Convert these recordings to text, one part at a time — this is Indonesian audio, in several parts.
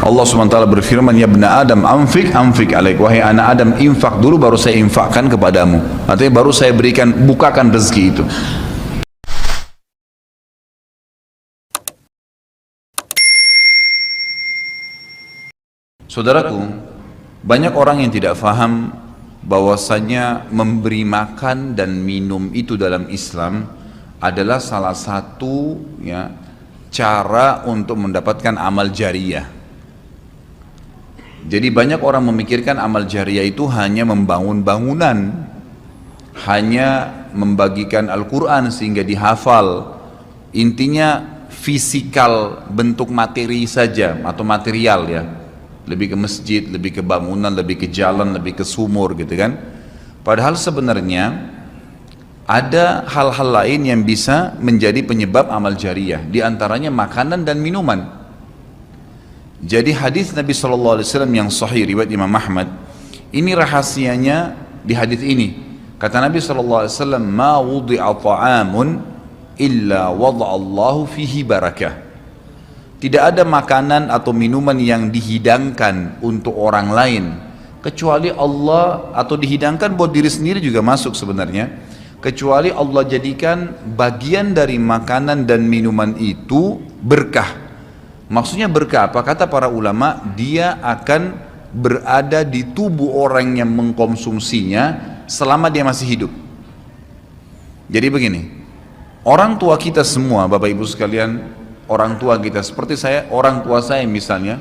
Allah SWT berfirman, ya bna Adam anfik alaik, wahai anak Adam infak dulu baru saya infakkan kepadamu, artinya baru saya berikan, bukakan rezeki itu. Saudaraku, banyak orang yang tidak faham bahwasanya memberi makan dan minum itu dalam Islam adalah salah satu cara untuk mendapatkan amal jariyah. Jadi banyak orang memikirkan amal jariyah itu hanya membangun bangunan, hanya membagikan Al-Quran sehingga dihafal. Intinya fisikal, bentuk materi saja atau material ya. Lebih ke masjid, lebih ke bangunan, lebih ke jalan, lebih ke sumur gitu kan. Padahal sebenarnya ada hal-hal lain yang bisa menjadi penyebab amal jariyah, di antaranya makanan dan minuman. Jadi hadis Nabi SAW yang sahih riwayat Imam Ahmad, ini rahasianya di hadis ini. Kata Nabi SAW, ma wudi'a ta'amun illa wada'allahu fihi barakah. Tidak ada makanan atau minuman yang dihidangkan untuk orang lain kecuali Allah, atau dihidangkan buat diri sendiri juga masuk sebenarnya, kecuali Allah jadikan bagian dari makanan dan minuman itu berkah. Maksudnya berkah apa? Kata para ulama, dia akan berada di tubuh orang yang mengkonsumsinya selama dia masih hidup. Jadi begini, orang tua kita semua, Bapak Ibu sekalian, orang tua kita, seperti saya, orang tua saya misalnya,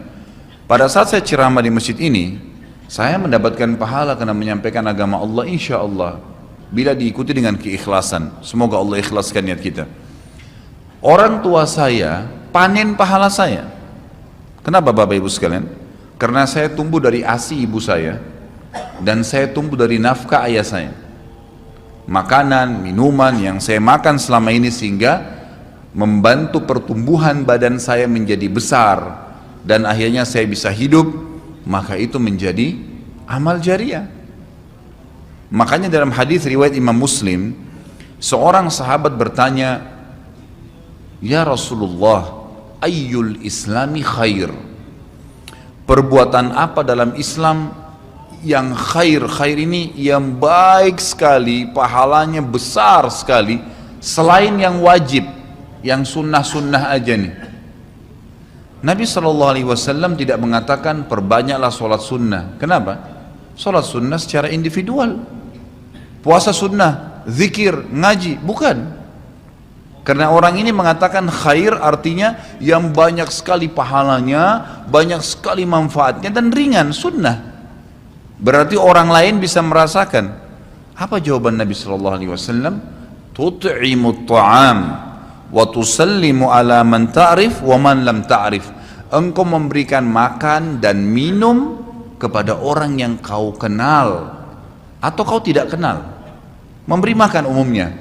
pada saat saya ceramah di masjid ini, saya mendapatkan pahala karena menyampaikan agama Allah, insya Allah, bila diikuti dengan keikhlasan. Semoga Allah ikhlaskan niat kita. Orang tua saya panen pahala saya. Kenapa Bapak Ibu sekalian? Karena saya tumbuh dari ASI ibu saya, dan saya tumbuh dari nafkah ayah saya. Makanan, minuman yang saya makan selama ini sehingga membantu pertumbuhan badan saya menjadi besar dan akhirnya saya bisa hidup, maka itu menjadi amal jariyah. Makanya dalam hadis riwayat Imam Muslim, seorang sahabat bertanya, ya Rasulullah, ayyul islami khair, perbuatan apa dalam Islam yang khair? Khair ini yang baik sekali, pahalanya besar sekali, selain yang wajib, yang sunnah-sunnah aja nih. Nabi SAW tidak mengatakan perbanyaklah sholat sunnah. Kenapa? Sholat sunnah secara individual, puasa sunnah, zikir, ngaji, bukan. Karena orang ini mengatakan khair artinya yang banyak sekali pahalanya, banyak sekali manfaatnya dan ringan, sunnah. Berarti orang lain bisa merasakan. Apa jawaban Nabi SAW? Tut'imut ta'am wa tusallimu ala man ta'rif wa man lam ta'rif. Engkau memberikan makan dan minum kepada orang yang kau kenal atau kau tidak kenal, memberi makan umumnya,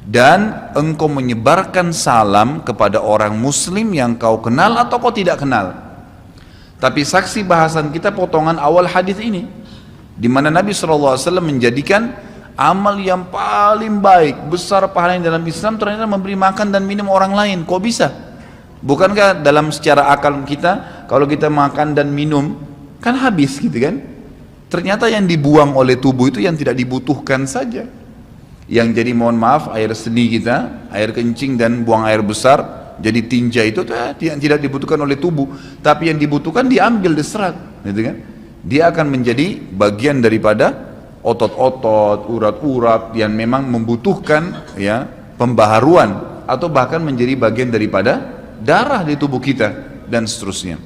dan engkau menyebarkan salam kepada orang muslim yang kau kenal atau kau tidak kenal. Tapi saksi bahasan kita potongan awal hadis ini, di mana Nabi SAW menjadikan amal yang paling baik, besar pahalanya dalam Islam ternyata memberi makan dan minum orang lain. Kok bisa? Bukankah dalam secara akal kita, kalau kita makan dan minum kan habis gitu kan? Ternyata yang dibuang oleh tubuh itu yang tidak dibutuhkan saja. Yang jadi mohon maaf air seni kita, air kencing dan buang air besar jadi tinja, itu yang tidak dibutuhkan oleh tubuh, tapi yang dibutuhkan diambil, diserap gitu kan? Dia akan menjadi bagian daripada otot-otot, urat-urat yang memang membutuhkan pembaharuan, atau bahkan menjadi bagian daripada darah di tubuh kita dan seterusnya.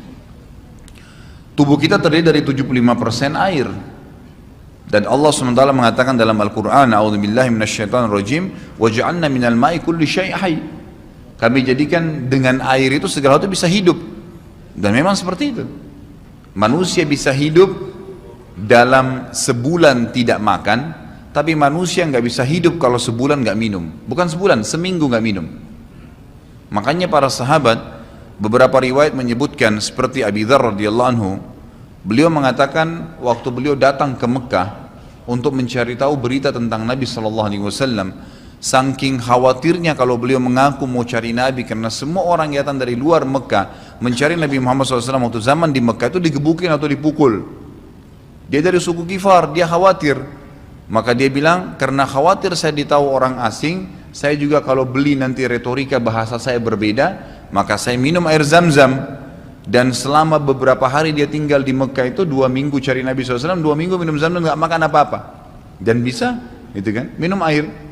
Tubuh kita terdiri dari 75% air, dan Allah SWT mengatakan dalam Al-Quran, a'udzubillahi minasyaitonirrajim, waja'alna minal ma'i kulli syai' hayy. Kami jadikan dengan air itu segala sesuatu bisa hidup. Dan memang seperti itu. Manusia bisa hidup dalam sebulan tidak makan, tapi manusia nggak bisa hidup kalau sebulan nggak minum. Bukan sebulan, seminggu nggak minum. Makanya para sahabat, beberapa riwayat menyebutkan seperti Abi Dzar radhiyallahu anhu, beliau mengatakan waktu beliau datang ke Mekah untuk mencari tahu berita tentang Nabi SAW, Saking khawatirnya kalau beliau mengaku mau cari Nabi, karena semua orang yang datang dari luar Mekah mencari Nabi Muhammad SAW waktu zaman di Mekah itu digebukin atau dipukul. Dia dari suku Kifar, dia khawatir. Maka dia bilang, karena khawatir saya ditahu orang asing, saya juga kalau beli nanti retorika bahasa saya berbeda, maka saya minum air Zam-Zam. Dan selama beberapa hari dia tinggal di Mekah itu 2 minggu cari Nabi SAW, 2 minggu minum Zam-Zam, nggak makan apa-apa. Dan bisa, gitu kan, minum air.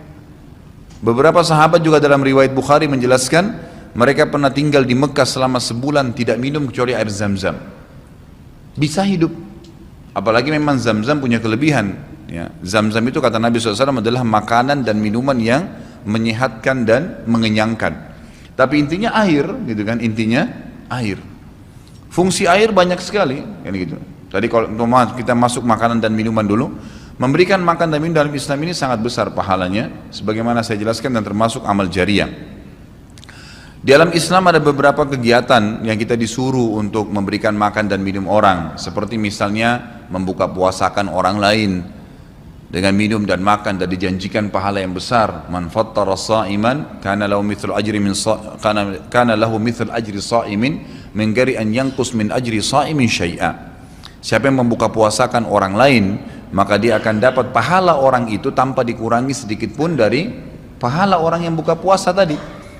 Beberapa sahabat juga dalam riwayat Bukhari menjelaskan mereka pernah tinggal di Mekah selama sebulan tidak minum kecuali air Zam-Zam. Bisa hidup. Apalagi memang Zam-Zam punya kelebihan. Ya. Zam-Zam itu kata Nabi SAW adalah makanan dan minuman yang menyehatkan dan mengenyangkan. Tapi intinya air, gitu kan? Intinya air. Fungsi air banyak sekali, kan gitu. Tadi kalau kita masuk makanan dan minuman dulu. Memberikan makan dan minum dalam Islam ini sangat besar pahalanya, sebagaimana saya jelaskan, dan termasuk amal jariah. Di dalam Islam ada beberapa kegiatan yang kita disuruh untuk memberikan makan dan minum orang, seperti misalnya membuka puasakan orang lain dengan minum dan makan, dan dijanjikan pahala yang besar. Man fattara sha'iman kana lahu mithlu ajri sha'imin min ghairi an yanqus min ajri sha'imin syai'a. Siapa yang membuka puasakan orang lain, maka dia akan dapat pahala orang itu tanpa dikurangi sedikit pun dari pahala orang yang buka puasa tadi.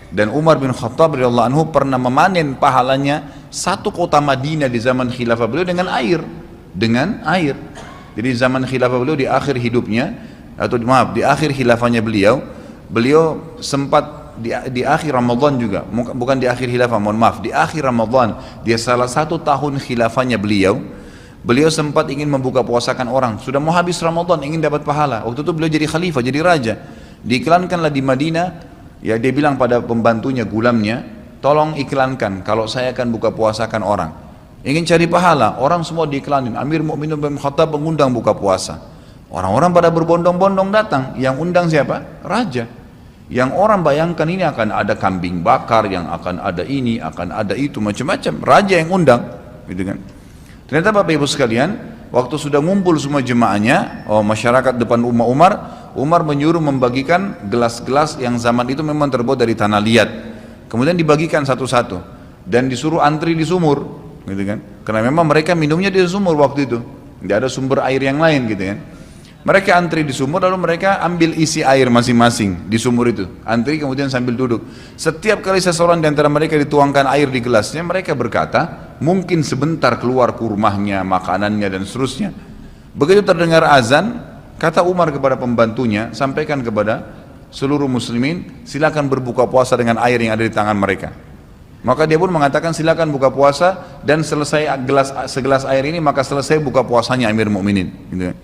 Dan Umar bin Khattab radhiyallahu anhu pernah memanen pahalanya 1 kota Madinah di zaman khilafah beliau dengan air. Jadi zaman khilafah beliau di akhir hidupnya, atau maaf, di akhir khilafahnya beliau sempat di akhir Ramadan juga, bukan di akhir khilafah, mohon maaf, di akhir Ramadan, dia salah 1 tahun khilafahnya beliau sempat ingin membuka puasakan orang. Sudah mau habis Ramadan, ingin dapat pahala. Waktu itu beliau jadi khalifah, jadi raja. Diiklankanlah di Madinah, ya dia bilang pada pembantunya, gulamnya, tolong iklankan kalau saya akan buka puasakan orang. Ingin cari pahala, orang semua diiklanin. Amir Mu'minin bin Khattab mengundang buka puasa. Orang-orang pada berbondong-bondong datang. Yang undang siapa? Raja. Yang orang bayangkan ini akan ada kambing bakar, yang akan ada ini, akan ada itu, macam-macam. Raja yang undang, gitu kan. Ternyata Bapak Ibu sekalian, waktu sudah ngumpul semua jemaahnya, masyarakat depan rumah Umar menyuruh membagikan gelas-gelas yang zaman itu memang terbuat dari tanah liat. Kemudian dibagikan satu-satu dan disuruh antri di sumur, gitu kan? Karena memang mereka minumnya di sumur waktu itu, tidak ada sumber air yang lain, gitu kan? Mereka antri di sumur, lalu mereka ambil isi air masing-masing di sumur itu, antri kemudian sambil duduk. Setiap kali seseorang di antara mereka dituangkan air di gelasnya, mereka berkata, mungkin sebentar keluar kurmahnya, makanannya, dan seterusnya. Begitu terdengar azan, kata Umar kepada pembantunya, sampaikan kepada seluruh muslimin, silakan berbuka puasa dengan air yang ada di tangan mereka. Maka dia pun mengatakan, silakan buka puasa, dan selesai segelas air ini, maka selesai buka puasanya Amir Mu'minin, gitu.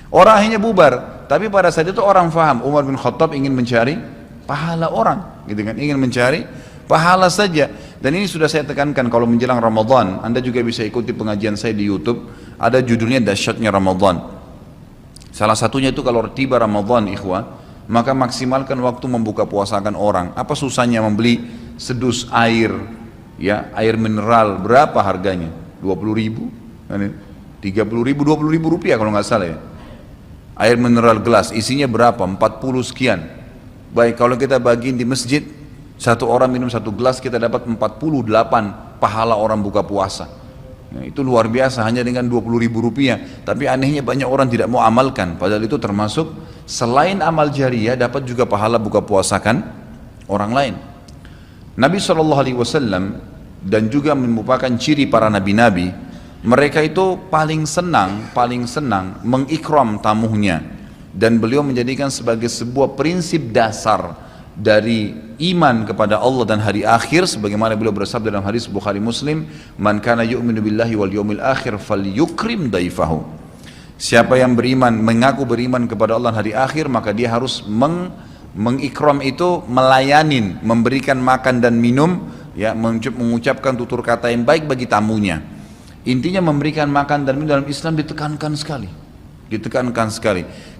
Orang akhirnya bubar, tapi pada saat itu orang faham Umar bin Khattab ingin mencari pahala orang, gitu kan, ingin mencari pahala saja. Dan ini sudah saya tekankan, kalau menjelang Ramadan, Anda juga bisa ikuti pengajian saya di YouTube, ada judulnya Dahsyatnya Ramadan. Salah satunya itu kalau tiba Ramadan, ikhwah, maka maksimalkan waktu membuka puasakan orang. Apa susahnya membeli sedus air, ya, air mineral, berapa harganya? 20.000, 30.000, 20.000 rupiah kalau nggak salah ya. Air mineral gelas, isinya berapa? 40 sekian. Baik, kalau kita bagiin di masjid, satu orang minum 1 gelas, kita dapat 48 pahala orang buka puasa. Nah, itu luar biasa, hanya dengan 20.000 rupiah. Tapi anehnya banyak orang tidak mau amalkan, padahal itu termasuk selain amal jariah, dapat juga pahala buka puasakan orang lain. Nabi SAW dan juga merupakan ciri para nabi-nabi, mereka itu paling senang mengikram tamunya, dan beliau menjadikan sebagai sebuah prinsip dasar dari iman kepada Allah dan hari akhir, sebagaimana beliau bersabda dalam hadis Bukhari Muslim, man kana yu'minu billahi wal yawmil akhir falyukrim daifahu. Siapa yang beriman, mengaku beriman kepada Allah dan hari akhir, maka dia harus mengikram itu, melayanin, memberikan makan dan minum, ya, mengucapkan tutur kata yang baik bagi tamunya. Intinya memberikan makan dan minum dalam Islam ditekankan sekali,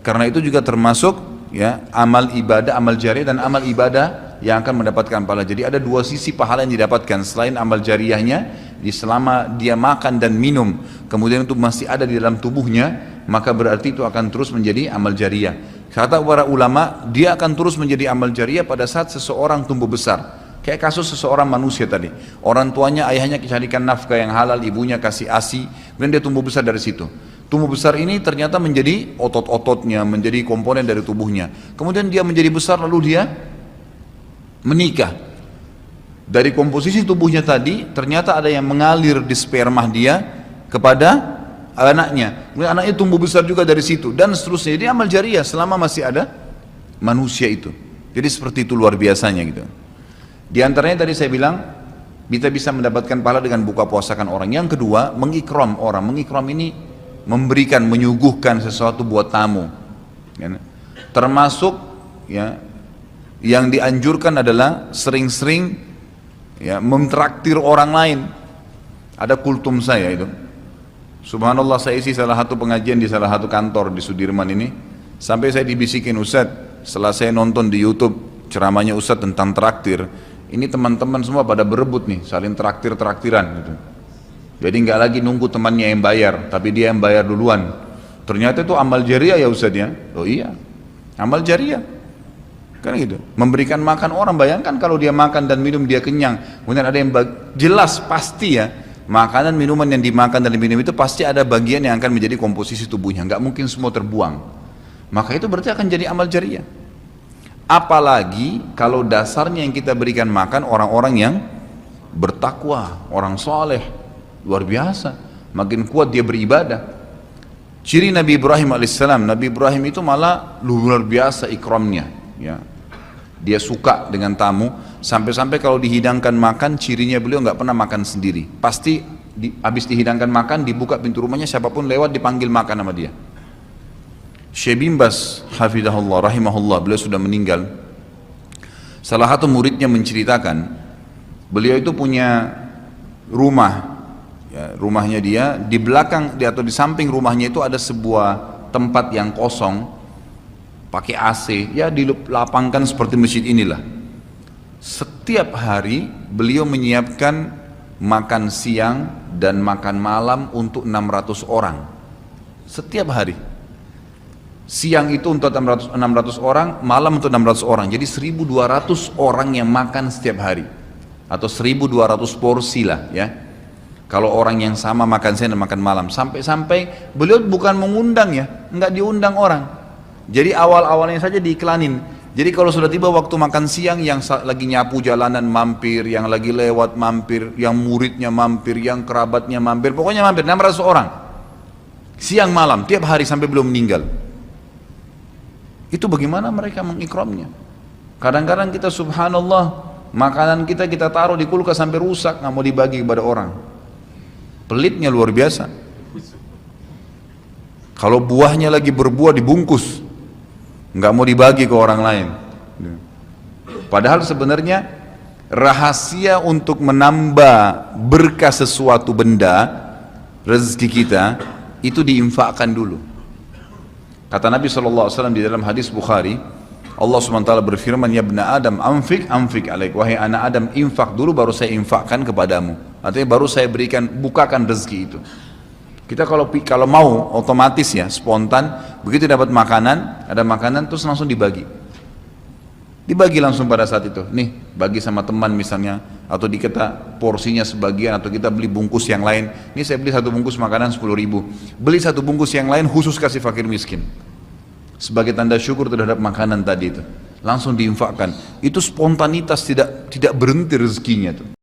karena itu juga termasuk, ya, amal ibadah, amal jariah dan amal ibadah yang akan mendapatkan pahala. Jadi ada 2 sisi pahala yang didapatkan selain amal jariahnya, selama dia makan dan minum kemudian itu masih ada di dalam tubuhnya, maka berarti itu akan terus menjadi amal jariah. Kata para ulama, dia akan terus menjadi amal jariah pada saat seseorang tumbuh besar. Kayak kasus seseorang manusia tadi. Orang tuanya, ayahnya carikan nafkah yang halal, ibunya kasih ASI, kemudian dia tumbuh besar dari situ. Tumbuh besar ini ternyata menjadi otot-ototnya, menjadi komponen dari tubuhnya. Kemudian dia menjadi besar lalu dia menikah. Dari komposisi tubuhnya tadi, ternyata ada yang mengalir di sperma dia kepada anaknya. Kemudian anaknya tumbuh besar juga dari situ dan seterusnya. Jadi amal jariah selama masih ada manusia itu. Jadi seperti itu luar biasanya gitu. Di antaranya tadi saya bilang kita bisa mendapatkan pahala dengan buka puasakan orang. Yang kedua, mengikram orang. Mengikram ini memberikan, menyuguhkan sesuatu buat tamu. Ya. Termasuk ya yang dianjurkan adalah sering-sering ya mentraktir orang lain. Ada kultum saya itu. Subhanallah, saya isi salah satu pengajian di salah satu kantor di Sudirman ini, sampai saya dibisikin, Ustadz, setelah saya nonton di YouTube ceramahnya Ustadz tentang traktir, ini teman-teman semua pada berebut nih, saling traktir-traktiran gitu. Jadi nggak lagi nunggu temannya yang bayar, tapi dia yang bayar duluan. Ternyata itu amal jariah ya Ustadz ya. Oh iya, amal jariah kan gitu. Memberikan makan orang, bayangkan kalau dia makan dan minum dia kenyang, kemudian ada yang jelas pasti ya, makanan minuman yang dimakan dan diminum itu pasti ada bagian yang akan menjadi komposisi tubuhnya, nggak mungkin semua terbuang. Maka itu berarti akan jadi amal jariah. Apalagi kalau dasarnya yang kita berikan makan orang-orang yang bertakwa, orang soleh, luar biasa, makin kuat dia beribadah. Ciri Nabi Ibrahim alaihissalam, Nabi Ibrahim itu malah luar biasa ikramnya, ya. Dia suka dengan tamu, sampai-sampai kalau dihidangkan makan, cirinya beliau nggak pernah makan sendiri. Pasti habis dihidangkan makan, dibuka pintu rumahnya, siapapun lewat dipanggil makan sama dia. Syekh bin Baz hafizahullah rahimahullah, beliau sudah meninggal. Salah satu muridnya menceritakan, beliau itu punya rumah, ya, rumahnya dia di belakang atau di samping rumahnya itu ada sebuah tempat yang kosong, pakai AC, ya dilapangkan seperti masjid inilah. Setiap hari beliau menyiapkan makan siang dan makan malam untuk 600 orang. Setiap hari. Siang itu untuk 600 orang, malam untuk 600 orang. Jadi 1200 orang yang makan setiap hari. Atau 1200 porsi lah ya. Kalau orang yang sama makan siang dan makan malam. Sampai-sampai beliau bukan mengundang ya, enggak diundang orang. Jadi awal-awalnya saja diiklanin. Jadi kalau sudah tiba waktu makan siang, yang lagi nyapu jalanan mampir, yang lagi lewat mampir, yang muridnya mampir, yang kerabatnya mampir, pokoknya mampir 600 orang. Siang malam, tiap hari sampai belum meninggal. Itu bagaimana mereka mengikramnya. Kadang-kadang kita subhanallah, makanan kita taruh di kulkas sampai rusak, nggak mau dibagi kepada orang. Pelitnya luar biasa. Kalau buahnya lagi berbuah dibungkus, nggak mau dibagi ke orang lain. Padahal sebenarnya rahasia untuk menambah berkah sesuatu benda, rezeki kita, itu diinfakkan dulu. Kata Nabi SAW di dalam hadis Bukhari, Allah SWT berfirman, ya ibna Adam, anfik alaik, wahai anak Adam, infak dulu baru saya infakkan kepadamu. Artinya baru saya bukakan rezeki itu. Kita kalau mau otomatis ya, spontan, begitu dapat makanan, ada makanan terus langsung dibagi. Dibagi langsung pada saat itu. Nih, bagi sama teman misalnya, atau kita porsinya sebagian, atau kita beli bungkus yang lain. Ini saya beli satu bungkus makanan 10.000. Beli satu bungkus yang lain khusus kasih fakir miskin. Sebagai tanda syukur terhadap makanan tadi itu. Langsung diinfakkan. Itu spontanitas, tidak berhenti rezekinya tuh.